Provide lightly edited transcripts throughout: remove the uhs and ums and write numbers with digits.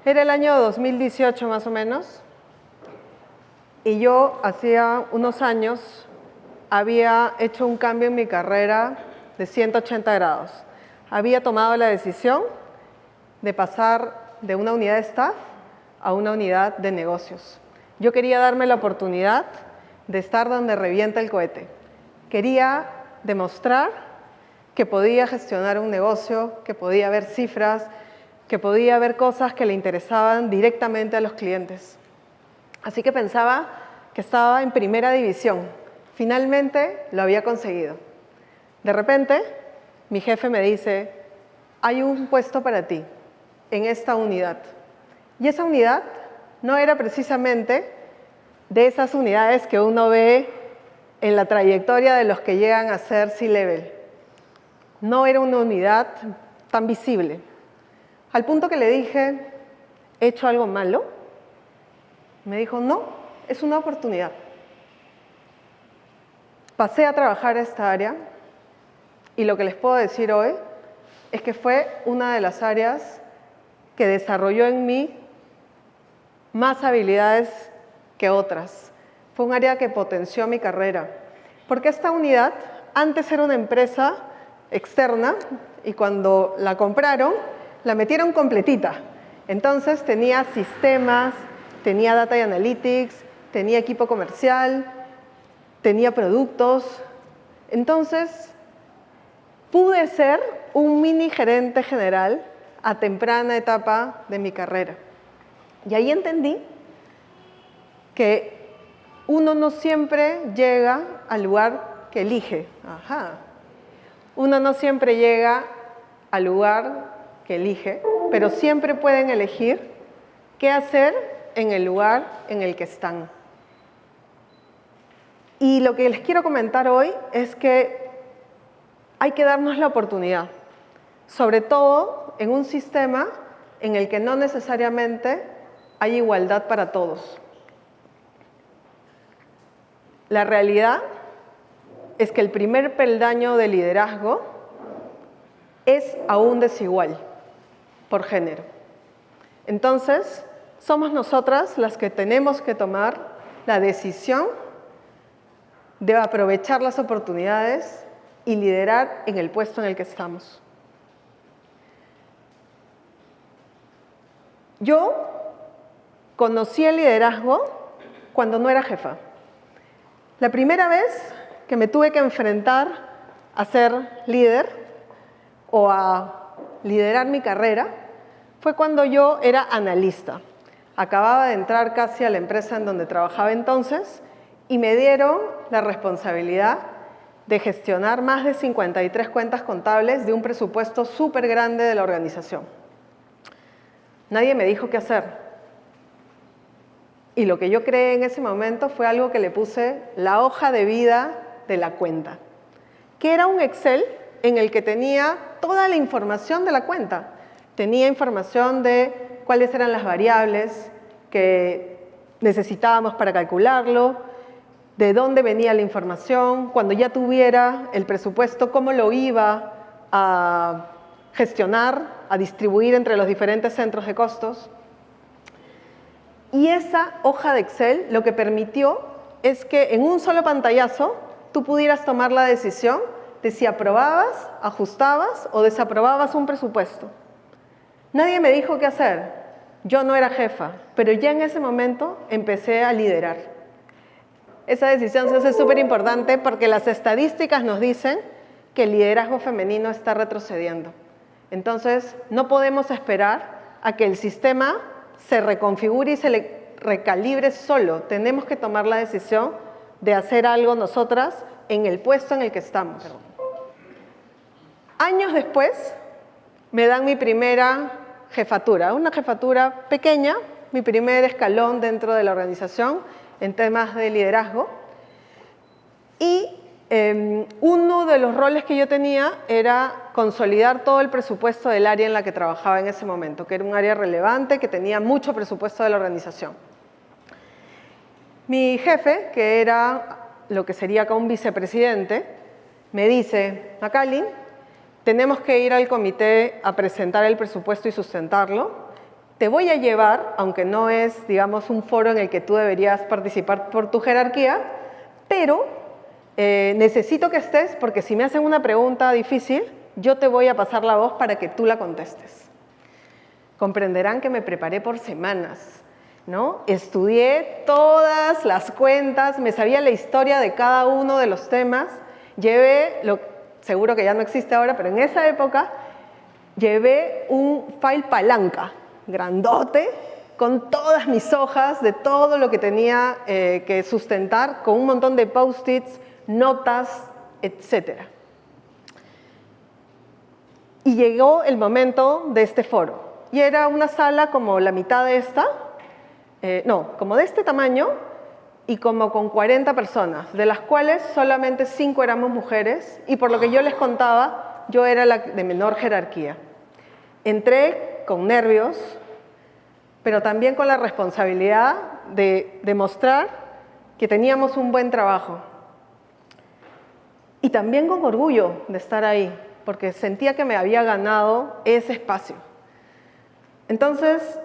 Era el año 2018 más o menos, y yo hacía unos años había hecho un cambio en mi carrera de 180 grados. Había tomado la decisión de pasar de una unidad de staff a una unidad de negocios. Yo quería darme la oportunidad de estar donde revienta el cohete. Quería demostrar que podía gestionar un negocio, que podía ver cifras, que podía ver cosas que le interesaban directamente a los clientes. Así que pensaba que estaba en primera división. Finalmente lo había conseguido. De repente, mi jefe me dice, hay un puesto para ti en esta unidad. Y esa unidad no era precisamente de esas unidades que uno ve en la trayectoria de los que llegan a ser C-level. No era una unidad tan visible. Al punto que le dije, ¿he hecho algo malo? Me dijo, no, es una oportunidad. Pasé a trabajar a esta área y lo que les puedo decir hoy es que fue una de las áreas que desarrolló en mí más habilidades que otras. Fue un área que potenció mi carrera. Porque esta unidad antes era una empresa externa y cuando la compraron, la metieron completita. Entonces tenía sistemas, tenía data y analytics, tenía equipo comercial, tenía productos. Entonces pude ser un mini gerente general a temprana etapa de mi carrera. Y ahí entendí que uno no siempre llega al lugar que elige. Uno no siempre llega al lugar que elige, pero siempre pueden elegir qué hacer en el lugar en el que están. Y lo que les quiero comentar hoy es que hay que darnos la oportunidad, sobre todo en un sistema en el que no necesariamente hay igualdad para todos. La realidad es que el primer peldaño de liderazgo es aún desigual por género. Entonces, somos nosotras las que tenemos que tomar la decisión de aprovechar las oportunidades y liderar en el puesto en el que estamos. Yo conocí el liderazgo cuando no era jefa. La primera vez que me tuve que enfrentar a ser líder o a liderar mi carrera fue cuando yo era analista. Acababa de entrar casi a la empresa en donde trabajaba entonces y me dieron la responsabilidad de gestionar más de 53 cuentas contables de un presupuesto súper grande de la organización. Nadie me dijo qué hacer. Y lo que yo creé en ese momento fue algo que le puse la hoja de vida de la cuenta, que era un Excel en el que tenía toda la información de la cuenta. Tenía información de cuáles eran las variables que necesitábamos para calcularlo, de dónde venía la información, cuando ya tuviera el presupuesto, cómo lo iba a gestionar, a distribuir entre los diferentes centros de costos. Y esa hoja de Excel lo que permitió es que en un solo pantallazo tú pudieras tomar la decisión de si aprobabas, ajustabas o desaprobabas un presupuesto. Nadie me dijo qué hacer. Yo no era jefa, pero ya en ese momento empecé a liderar. Esa decisión se hace súper importante porque las estadísticas nos dicen que el liderazgo femenino está retrocediendo. Entonces, no podemos esperar a que el sistema se reconfigure y se le recalibre solo. Tenemos que tomar la decisión de hacer algo nosotras en el puesto en el que estamos. Años después, me dan mi primera jefatura, una jefatura pequeña, mi primer escalón dentro de la organización en temas de liderazgo. Y uno de los roles que yo tenía era consolidar todo el presupuesto del área en la que trabajaba en ese momento, que era un área relevante, que tenía mucho presupuesto de la organización. Mi jefe, que era lo que sería acá un vicepresidente, me dice, Macaulay, tenemos que ir al comité a presentar el presupuesto y sustentarlo, te voy a llevar, aunque no es, digamos, un foro en el que tú deberías participar por tu jerarquía, pero necesito que estés porque si me hacen una pregunta difícil, yo te voy a pasar la voz para que tú la contestes. Comprenderán que me preparé por semanas, ¿no? Estudié todas las cuentas, me sabía la historia de cada uno de los temas, seguro que ya no existe ahora, pero en esa época llevé un file palanca, grandote, con todas mis hojas de todo lo que tenía que sustentar, con un montón de post-its, notas, etc. Y llegó el momento de este foro. Y era una sala como la mitad de esta, como de este tamaño, y como con 40 personas, de las cuales solamente 5 éramos mujeres, y por lo que yo les contaba, yo era la de menor jerarquía. Entré con nervios, pero también con la responsabilidad de demostrar que teníamos un buen trabajo. Y también con orgullo de estar ahí, porque sentía que me había ganado ese espacio. Entonces,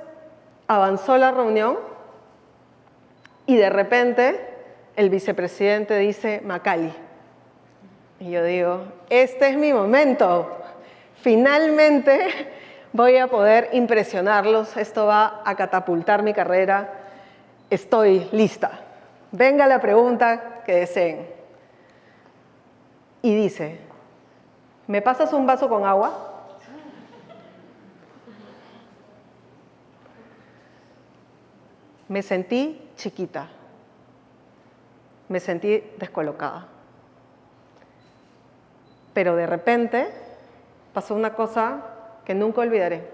avanzó la reunión y de repente el vicepresidente dice, Macaly. Y yo digo, este es mi momento. Finalmente voy a poder impresionarlos, esto va a catapultar mi carrera, estoy lista. Venga la pregunta que deseen. Y dice, ¿me pasas un vaso con agua? Me sentí chiquita, me sentí descolocada. Pero de repente pasó una cosa que nunca olvidaré.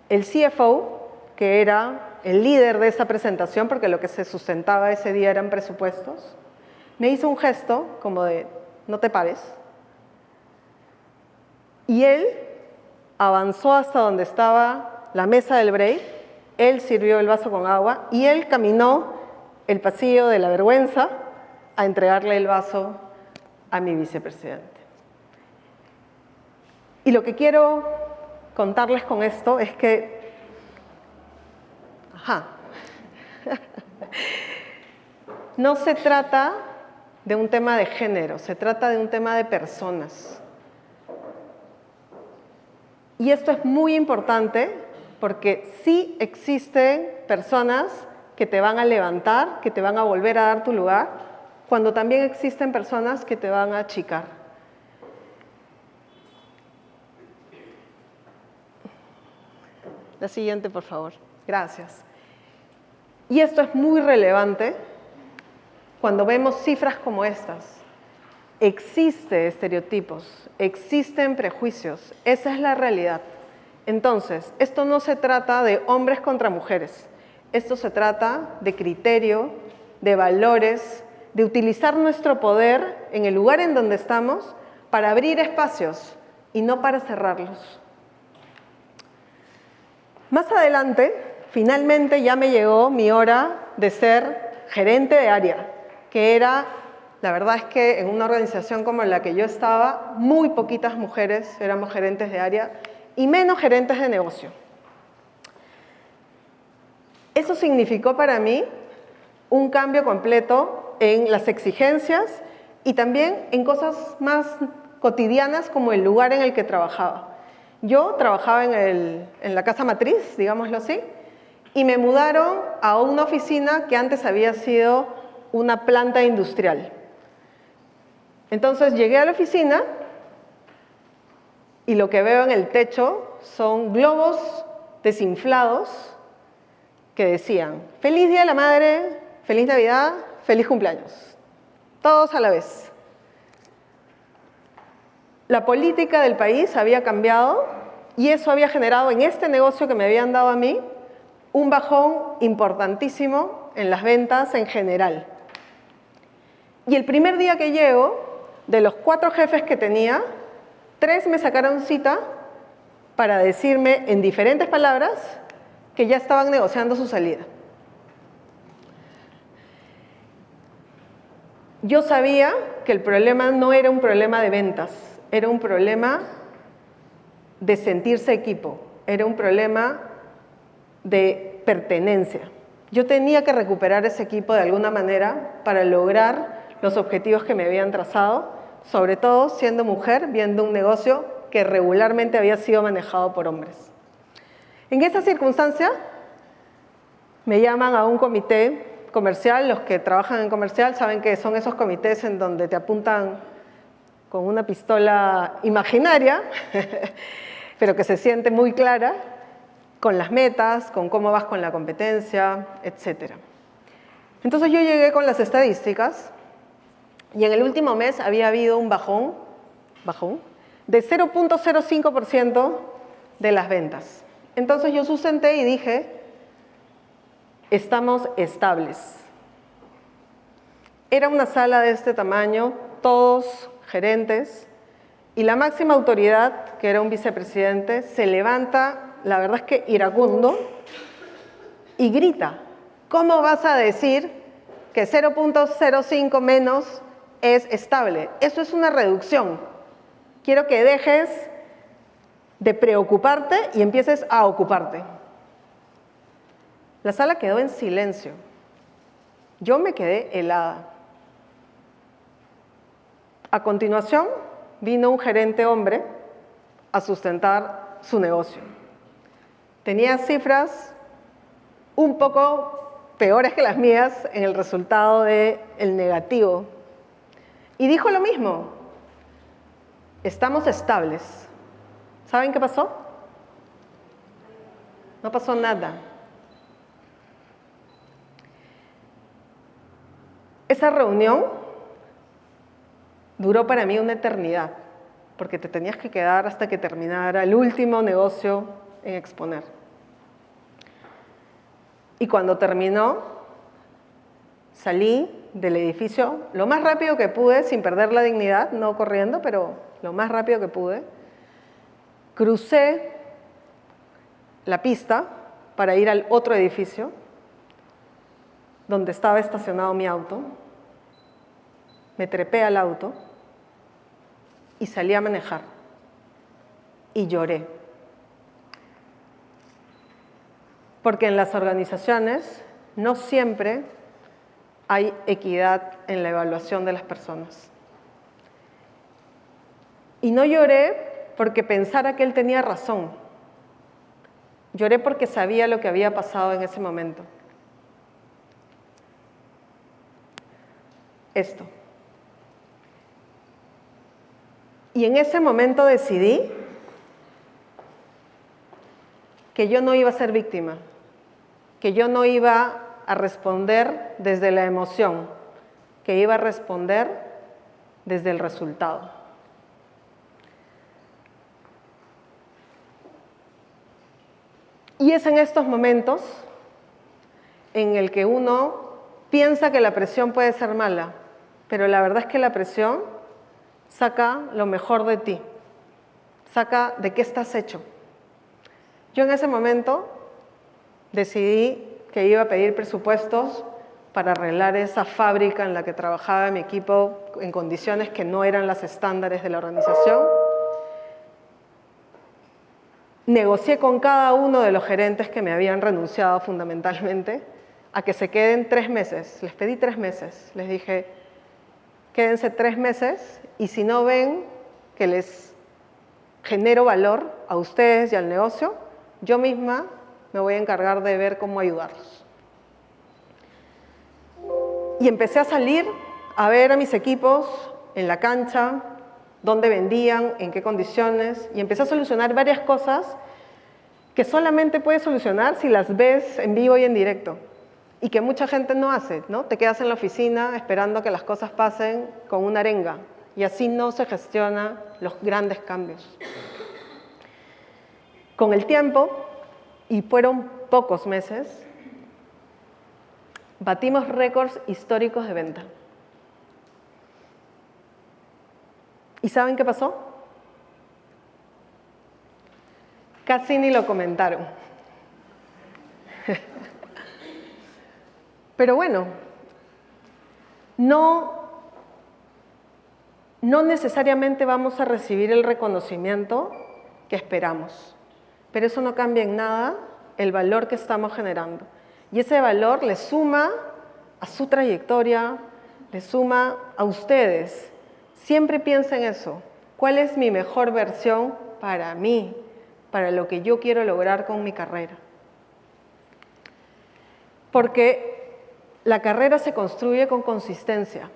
El CFO, que era el líder de esa presentación, porque lo que se sustentaba ese día eran presupuestos, me hizo un gesto como de, no te pares. Y él avanzó hasta donde estaba la mesa del break, él sirvió el vaso con agua y él caminó el pasillo de la vergüenza a entregarle el vaso a mi vicepresidente. Y lo que quiero contarles con esto es que, no se trata de un tema de género, se trata de un tema de personas. Y esto es muy importante porque sí existen personas que te van a levantar, que te van a volver a dar tu lugar, cuando también existen personas que te van a achicar. La siguiente, por favor. Gracias. Y esto es muy relevante cuando vemos cifras como estas. Existen estereotipos, existen prejuicios, esa es la realidad. Entonces, esto no se trata de hombres contra mujeres, esto se trata de criterio, de valores, de utilizar nuestro poder en el lugar en donde estamos para abrir espacios y no para cerrarlos. Más adelante, finalmente ya me llegó mi hora de ser gerente de área, que era, la verdad es que en una organización como la que yo estaba, muy poquitas mujeres éramos gerentes de área y menos gerentes de negocio. Eso significó para mí un cambio completo en las exigencias y también en cosas más cotidianas como el lugar en el que trabajaba. Yo trabajaba en la casa matriz, digámoslo así, y me mudaron a una oficina que antes había sido una planta industrial. Entonces llegué a la oficina y lo que veo en el techo son globos desinflados que decían ¡Feliz Día de la Madre! ¡Feliz Navidad! ¡Feliz cumpleaños! Todos a la vez. La política del país había cambiado y eso había generado en este negocio que me habían dado a mí un bajón importantísimo en las ventas en general. Y el primer día que llego, de los 4 jefes que tenía, 3 me sacaron cita para decirme en diferentes palabras que ya estaban negociando su salida. Yo sabía que el problema no era un problema de ventas, era un problema de sentirse equipo, era un problema de pertenencia. Yo tenía que recuperar ese equipo de alguna manera para lograr los objetivos que me habían trazado, sobre todo siendo mujer, viendo un negocio que regularmente había sido manejado por hombres. En esa circunstancia, me llaman a un comité comercial. Los que trabajan en comercial saben que son esos comités en donde te apuntan con una pistola imaginaria, pero que se siente muy clara, con las metas, con cómo vas con la competencia, etc. Entonces yo llegué con las estadísticas y en el último mes había habido un bajón de 0.05% de las ventas. Entonces yo sustenté y dije, estamos estables. Era una sala de este tamaño, todos gerentes, y la máxima autoridad, que era un vicepresidente, se levanta, la verdad es que iracundo, y grita, ¿cómo vas a decir que 0.05 menos es estable? Eso es una reducción. Quiero que dejes de preocuparte y empieces a ocuparte. La sala quedó en silencio. Yo me quedé helada. A continuación, vino un gerente hombre a sustentar su negocio. Tenía cifras un poco peores que las mías en el resultado del negativo. Y dijo lo mismo, estamos estables. ¿Saben qué pasó? No pasó nada. Esa reunión duró para mí una eternidad, porque te tenías que quedar hasta que terminara el último negocio en exponer. Y cuando terminó, salí del edificio lo más rápido que pude, sin perder la dignidad, no corriendo, pero lo más rápido que pude. Crucé la pista para ir al otro edificio, donde estaba estacionado mi auto. Me trepé al auto y salí a manejar. Y lloré. Porque en las organizaciones no siempre hay equidad en la evaluación de las personas. Y no lloré porque pensara que él tenía razón. Lloré porque sabía lo que había pasado en ese momento. Esto. Y en ese momento decidí que yo no iba a ser víctima, que yo no iba a responder desde la emoción, que iba a responder desde el resultado. Y es en estos momentos en el que uno piensa que la presión puede ser mala, pero la verdad es que la presión saca lo mejor de ti, saca de qué estás hecho. Yo en ese momento decidí que iba a pedir presupuestos para arreglar esa fábrica en la que trabajaba mi equipo en condiciones que no eran las estándares de la organización. Negocié con cada uno de los gerentes que me habían renunciado fundamentalmente a que se queden 3 meses. Les pedí 3 meses. Les dije, quédense 3 meses y si no ven que les genero valor a ustedes y al negocio, yo misma me voy a encargar de ver cómo ayudarlos. Y empecé a salir a ver a mis equipos en la cancha, dónde vendían, en qué condiciones, y empecé a solucionar varias cosas que solamente puedes solucionar si las ves en vivo y en directo, y que mucha gente no hace, ¿no? Te quedas en la oficina esperando que las cosas pasen con una arenga, y así no se gestionan los grandes cambios. Con el tiempo, y fueron pocos meses, batimos récords históricos de venta. ¿Y saben qué pasó? Casi ni lo comentaron. Pero bueno, no necesariamente vamos a recibir el reconocimiento que esperamos, pero eso no cambia en nada el valor que estamos generando. Y ese valor le suma a su trayectoria, le suma a ustedes. Siempre piensen eso. ¿Cuál es mi mejor versión para mí, para lo que yo quiero lograr con mi carrera? Porque la carrera se construye con consistencia.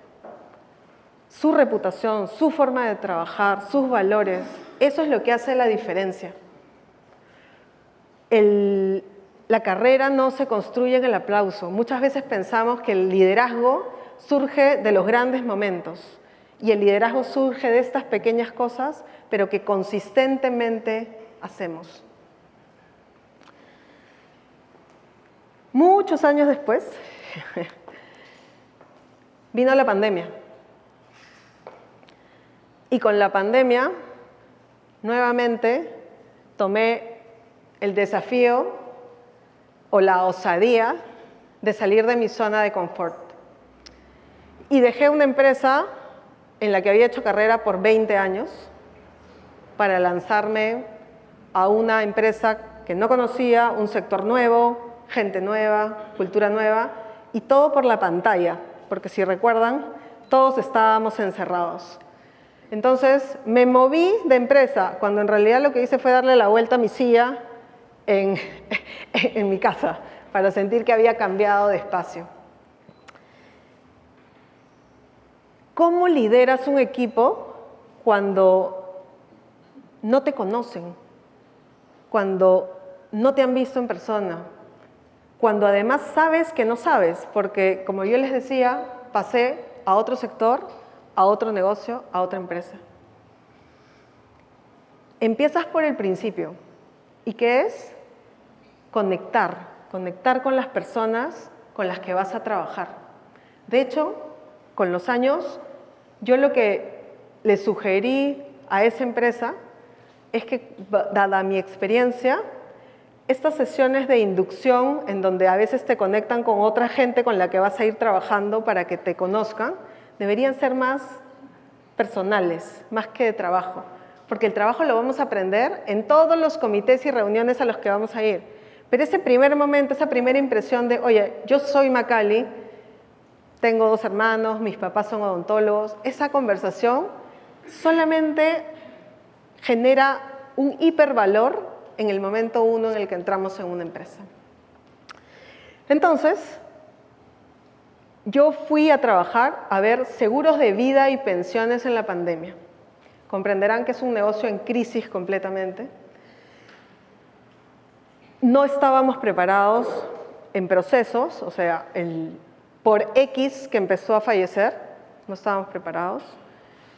Su reputación, su forma de trabajar, sus valores, eso es lo que hace la diferencia. La carrera no se construye en el aplauso. Muchas veces pensamos que el liderazgo surge de los grandes momentos y el liderazgo surge de estas pequeñas cosas, pero que consistentemente hacemos. Muchos años después, vino la pandemia. Y con la pandemia, nuevamente, tomé el desafío o la osadía de salir de mi zona de confort. Y dejé una empresa en la que había hecho carrera por 20 años para lanzarme a una empresa que no conocía, un sector nuevo, gente nueva, cultura nueva, y todo por la pantalla, porque si recuerdan, todos estábamos encerrados. Entonces, me moví de empresa, cuando en realidad lo que hice fue darle la vuelta a mi silla en mi casa, para sentir que había cambiado de espacio. ¿Cómo lideras un equipo cuando no te conocen? Cuando no te han visto en persona? Cuando además sabes que no sabes, porque como yo les decía, pasé a otro sector, a otro negocio, a otra empresa. Empiezas por el principio. ¿Y qué es? Conectar con las personas con las que vas a trabajar. De hecho, con los años, yo lo que le sugerí a esa empresa es que, dada mi experiencia, estas sesiones de inducción, en donde a veces te conectan con otra gente con la que vas a ir trabajando para que te conozcan, deberían ser más personales, más que de trabajo. Porque el trabajo lo vamos a aprender en todos los comités y reuniones a los que vamos a ir. Pero ese primer momento, esa primera impresión de, oye, yo soy Macaly, tengo 2 hermanos, mis papás son odontólogos, esa conversación solamente genera un hipervalor en el momento 1 en el que entramos en una empresa. Entonces, yo fui a trabajar a ver seguros de vida y pensiones en la pandemia. Comprenderán que es un negocio en crisis completamente. No estábamos preparados en procesos, o sea, por X que empezó a fallecer, no estábamos preparados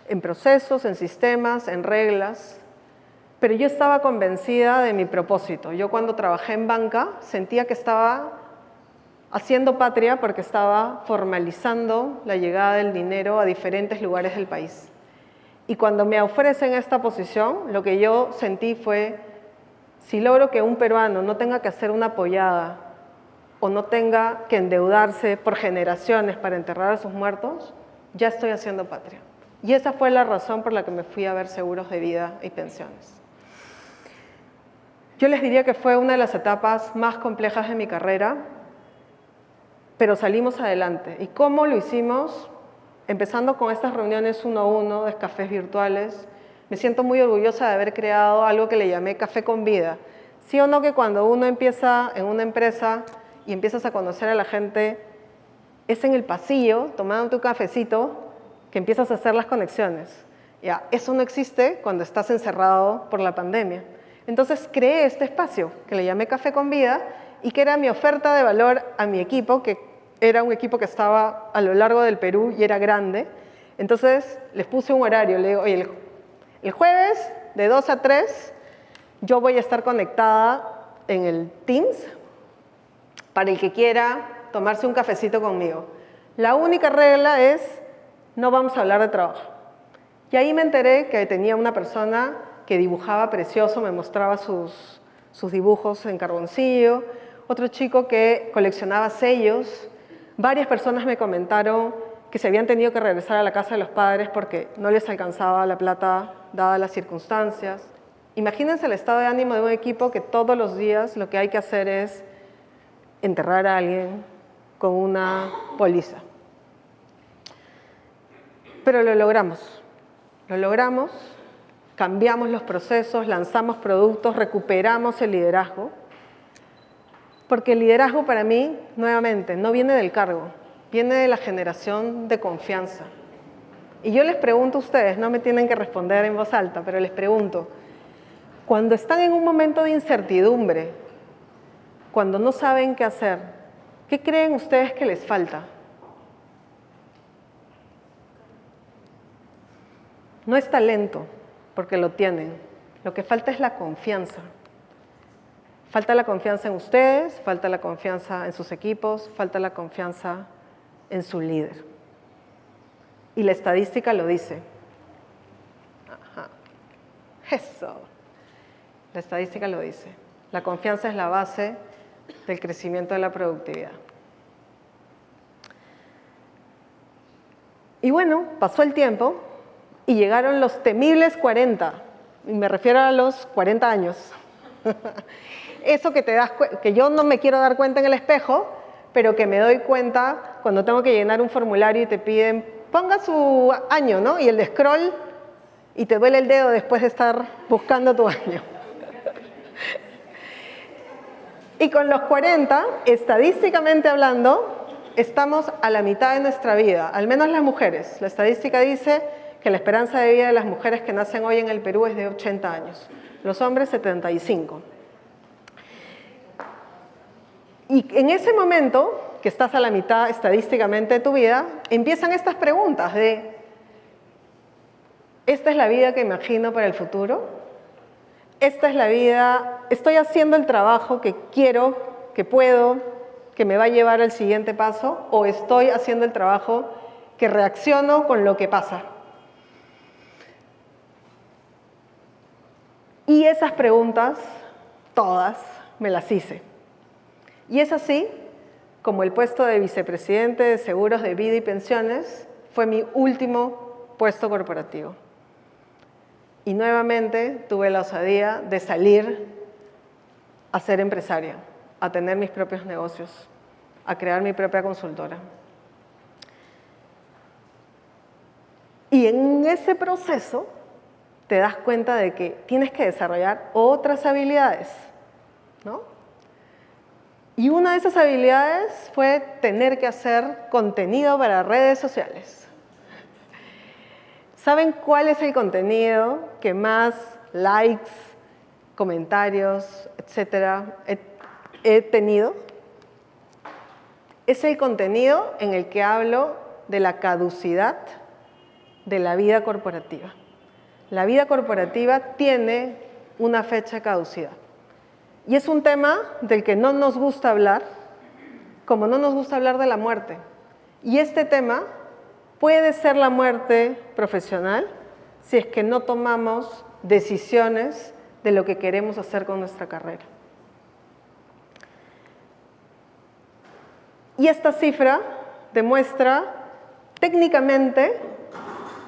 en procesos, en sistemas, en reglas, pero yo estaba convencida de mi propósito. Yo cuando trabajé en banca sentía que estaba haciendo patria porque estaba formalizando la llegada del dinero a diferentes lugares del país. Y cuando me ofrecen esta posición, lo que yo sentí fue, si logro que un peruano no tenga que hacer una pollada o no tenga que endeudarse por generaciones para enterrar a sus muertos, ya estoy haciendo patria. Y esa fue la razón por la que me fui a ver seguros de vida y pensiones. Yo les diría que fue una de las etapas más complejas de mi carrera, pero salimos adelante. ¿Y cómo lo hicimos? Empezando con estas reuniones 1 a 1 de cafés virtuales. Me siento muy orgullosa de haber creado algo que le llamé Café con Vida. ¿Sí o no que cuando uno empieza en una empresa y empiezas a conocer a la gente, es en el pasillo, tomando tu cafecito, que empiezas a hacer las conexiones? Ya, eso no existe cuando estás encerrado por la pandemia. Entonces creé este espacio que le llamé Café con Vida y que era mi oferta de valor a mi equipo, que era un equipo que estaba a lo largo del Perú y era grande. Entonces les puse un horario, le digo, oye, el jueves de 2 a 3 yo voy a estar conectada en el Teams para el que quiera tomarse un cafecito conmigo. La única regla es, no vamos a hablar de trabajo. Y ahí me enteré que tenía una persona que dibujaba precioso, me mostraba sus dibujos en carboncillo, otro chico que coleccionaba sellos. Varias personas me comentaron que se habían tenido que regresar a la casa de los padres porque no les alcanzaba la plata dadas las circunstancias. Imagínense el estado de ánimo de un equipo que todos los días lo que hay que hacer es enterrar a alguien con una póliza. Pero lo logramos, cambiamos los procesos, lanzamos productos, recuperamos el liderazgo, porque el liderazgo para mí, nuevamente, no viene del cargo, viene de la generación de confianza. Y yo les pregunto a ustedes, no me tienen que responder en voz alta, pero les pregunto, cuando están en un momento de incertidumbre, cuando no saben qué hacer, ¿qué creen ustedes que les falta? No es talento, porque lo tienen. Lo que falta es la confianza. Falta la confianza en ustedes, falta la confianza en sus equipos, falta la confianza en su líder. Y la estadística lo dice. Ajá. Eso. La estadística lo dice. La confianza es la base del crecimiento de la productividad. Y bueno, pasó el tiempo y llegaron los temibles 40. Y me refiero a los 40 años. Eso que yo no me quiero dar cuenta en el espejo, pero que me doy cuenta cuando tengo que llenar un formulario y te piden, ponga su año, ¿no? Y el scroll, y te duele el dedo después de estar buscando tu año. Y con los 40, estadísticamente hablando, estamos a la mitad de nuestra vida, al menos las mujeres. La estadística dice que la esperanza de vida de las mujeres que nacen hoy en el Perú es de 80 años, los hombres 75. Y en ese momento, que estás a la mitad estadísticamente de tu vida, empiezan estas preguntas de, ¿esta es la vida que imagino para el futuro? ¿Esta es la vida? ¿Estoy haciendo el trabajo que quiero, que puedo, que me va a llevar al siguiente paso? ¿O estoy haciendo el trabajo que reacciono con lo que pasa? Y esas preguntas, todas, me las hice. Y es así como el puesto de vicepresidente de Seguros de Vida y Pensiones fue mi último puesto corporativo. Y nuevamente tuve la osadía de salir a ser empresaria, a tener mis propios negocios, a crear mi propia consultora. Y en ese proceso te das cuenta de que tienes que desarrollar otras habilidades, ¿no? Y una de esas habilidades fue tener que hacer contenido para redes sociales. ¿Saben cuál es el contenido que más likes, comentarios, etcétera, he tenido? Es el contenido en el que hablo de la caducidad de la vida corporativa. La vida corporativa tiene una fecha de caducidad. Y es un tema del que no nos gusta hablar, como no nos gusta hablar de la muerte. Y este tema puede ser la muerte profesional si es que no tomamos decisiones de lo que queremos hacer con nuestra carrera. Y esta cifra demuestra técnicamente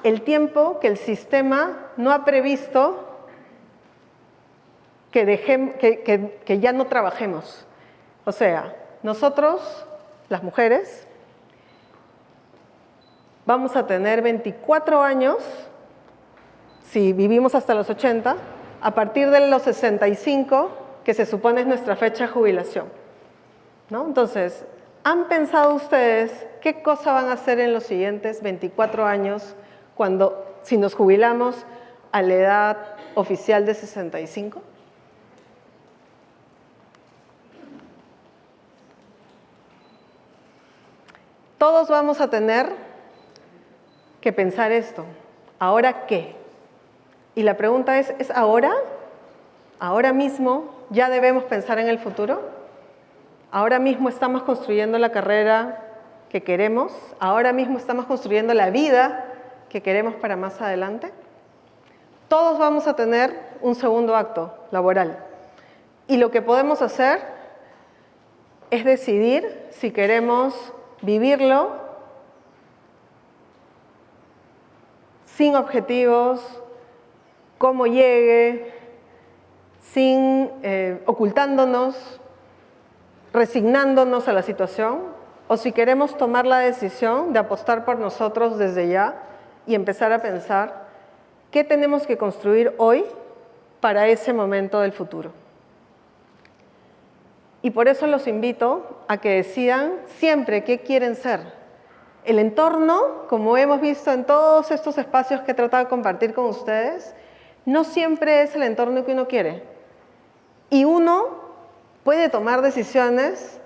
el tiempo que el sistema no ha previsto que ya no trabajemos. O sea, nosotros, las mujeres, vamos a tener 24 años, si vivimos hasta los 80, a partir de los 65, que se supone es nuestra fecha de jubilación, ¿no? Entonces, ¿han pensado ustedes qué cosa van a hacer en los siguientes 24 años si nos jubilamos a la edad oficial de 65? Todos vamos a tener que pensar esto. ¿Ahora qué? Y la pregunta ¿es ahora? ¿Ahora mismo ya debemos pensar en el futuro? ¿Ahora mismo estamos construyendo la carrera que queremos? ¿Ahora mismo estamos construyendo la vida que queremos para más adelante? Todos vamos a tener un segundo acto laboral. Y lo que podemos hacer es decidir si queremos vivirlo sin objetivos, cómo llegue, sin ocultándonos, resignándonos a la situación, o si queremos tomar la decisión de apostar por nosotros desde ya y empezar a pensar qué tenemos que construir hoy para ese momento del futuro. Y por eso los invito a que decidan siempre qué quieren ser. El entorno, como hemos visto en todos estos espacios que he tratado de compartir con ustedes, no siempre es el entorno que uno quiere. Y uno puede tomar decisiones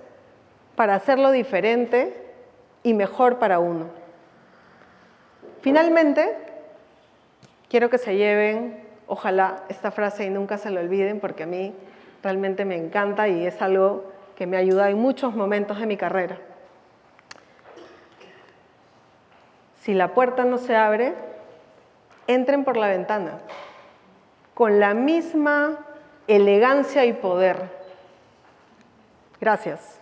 para hacerlo diferente y mejor para uno. Finalmente, quiero que se lleven, ojalá, esta frase y nunca se la olviden, porque a mí realmente me encanta y es algo que me ayuda en muchos momentos de mi carrera. Si la puerta no se abre, entren por la ventana, con la misma elegancia y poder. Gracias.